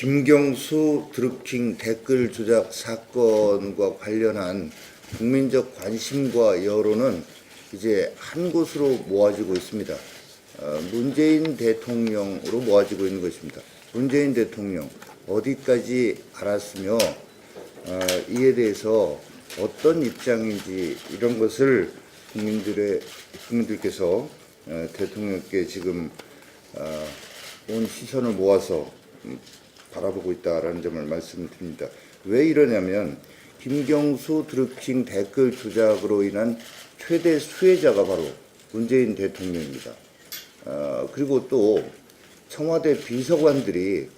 김경수 드루킹 댓글 조작 사건과 관련한 국민적 관심과 여론은 이제 한 곳으로 모아지고 있습니다. 문재인 대통령으로 모아지고 있는 것입니다. 문재인 대통령 어디까지 알았으며 이에 대해서 어떤 입장인지 이런 것을 국민들께서 대통령께 지금 온 시선을 모아서 바라보고 있다라는 점을 말씀드립니다. 왜 이러냐면 김경수 드루킹 댓글 조작으로 인한 최대 수혜자가 바로 문재인 대통령입니다. 그리고 또 청와대 비서관들이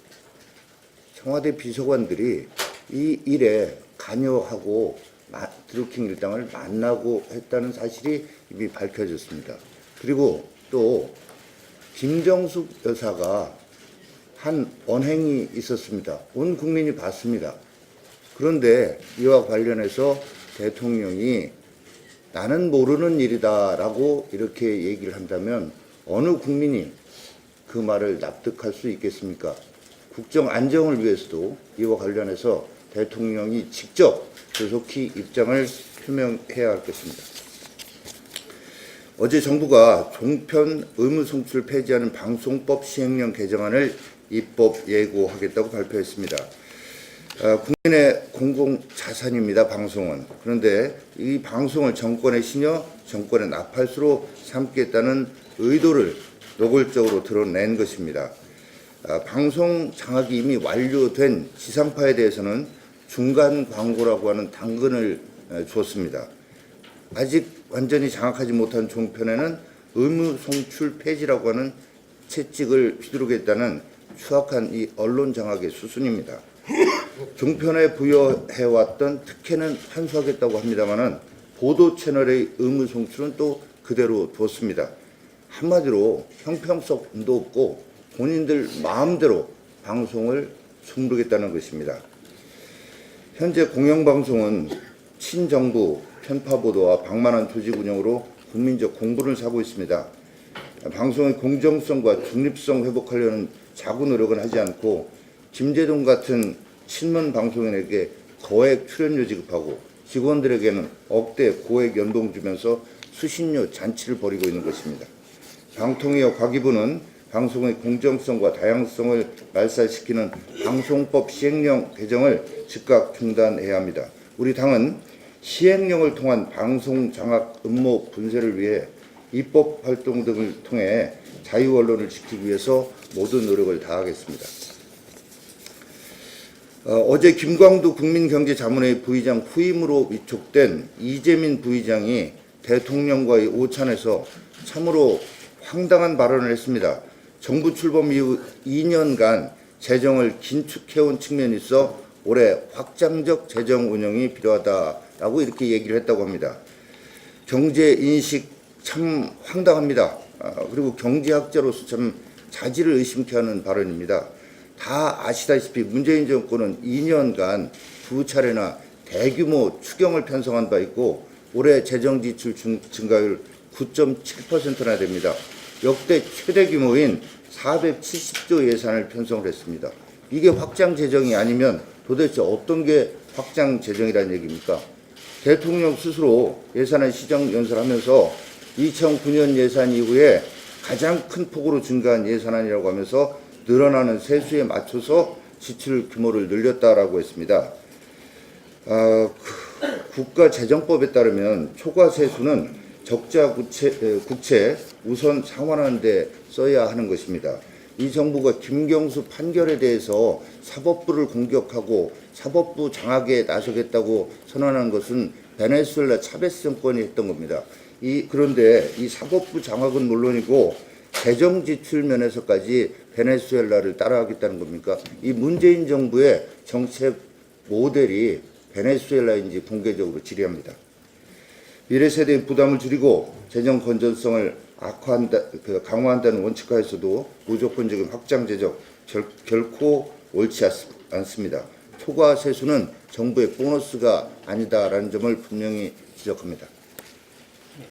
이 일에 관여하고 드루킹 일당을 만나고 했다는 사실이 이미 밝혀졌습니다. 그리고 또 김정숙 여사가 한 언행이 있었습니다. 온 국민이 봤습니다. 그런데 이와 관련해서 대통령이 나는 모르는 일이다라고 이렇게 얘기를 한다면 어느 국민이 그 말을 납득할 수 있겠습니까? 국정 안정을 위해서도 이와 관련해서 대통령이 직접 조속히 입장을 표명해야 할 것입니다. 어제 정부가 종편 의무송출 폐지하는 방송법 시행령 개정안을 입법 예고하겠다고 발표했습니다. 국민의 공공자산입니다. 방송은. 그런데 이 방송을 정권의 신여, 정권의 나팔수로 삼겠다는 의도를 노골적으로 드러낸 것입니다. 방송 장악이 이미 완료된 지상파에 대해서는 중간 광고라고 하는 당근을 주었습니다. 아직 완전히 장악하지 못한 종편에는 의무 송출 폐지라고 하는 채찍을 휘두르겠다는 추악한 이 언론 장악의 수순입니다. 종편에 부여해왔던 특혜는 환수하겠다고 합니다마는 보도 채널의 의무 송출은 또 그대로 뒀습니다. 한마디로 형평성도 없고 본인들 마음대로 방송을 숨르겠다는 것입니다. 현재 공영방송은 친정부 편파 보도와 방만한 조직 운영으로 국민적 공분을 사고 있습니다. 방송의 공정성과 중립성 회복하려는 자구 노력은 하지 않고 김재동 같은 친문 방송인에게 거액 출연료 지급하고 직원들에게는 억대 고액 연봉 주면서 수신료 잔치를 벌이고 있는 것입니다. 방통위와 과기부는 방송의 공정성과 다양성을 말살시키는 방송법 시행령 개정을 즉각 중단해야 합니다. 우리 당은 시행령을 통한 방송 장악 음모 분쇄를 위해 입법 활동 등을 통해 자유 언론을 지키기 위해서 모든 노력을 다하겠습니다. 어제 김광두 국민경제자문회의 부의장 후임으로 위촉된 이재민 부의장이 대통령과의 오찬에서 참으로 황당한 발언을 했습니다. 정부 출범 이후 2년간 재정을 긴축해온 측면이 있어 올해 확장적 재정 운영이 필요하다라고 이렇게 얘기를 했다고 합니다. 경제 인식 참 황당합니다. 그리고 경제학자로서 참 자질을 의심케 하는 발언입니다. 다 아시다시피 문재인 정권은 2년간 두 차례나 대규모 추경을 편성한 바 있고 올해 재정 지출 증가율 9.7%나 됩니다. 역대 최대 규모인 470조 예산을 편성을 했습니다. 이게 확장 재정이 아니면 도대체 어떤 게 확장 재정이라는 얘기입니까? 대통령 스스로 예산을 시정 연설하면서 2009년 예산 이후에 가장 큰 폭으로 증가한 예산안이라고 하면서 늘어나는 세수에 맞춰서 지출 규모를 늘렸다라고 했습니다. 국가재정법에 따르면 초과 세수는 적자 국채 우선 상환하는 데 써야 하는 것입니다. 이 정부가 김경수 판결에 대해서 사법부를 공격하고 사법부 장악에 나서겠다고 선언한 것은 베네수엘라 차베스 정권이 했던 겁니다. 그런데 이 사법부 장악은 물론이고 재정 지출 면에서까지 베네수엘라를 따라하겠다는 겁니까? 이 문재인 정부의 정책 모델이 베네수엘라인지 공개적으로 질의합니다. 미래 세대의 부담을 줄이고 재정 건전성을 강화한다는 원칙하에서도 무조건적인 확장 재정 결코 옳지 않습니다. 초과 세수는 정부의 보너스가 아니다라는 점을 분명히 지적합니다.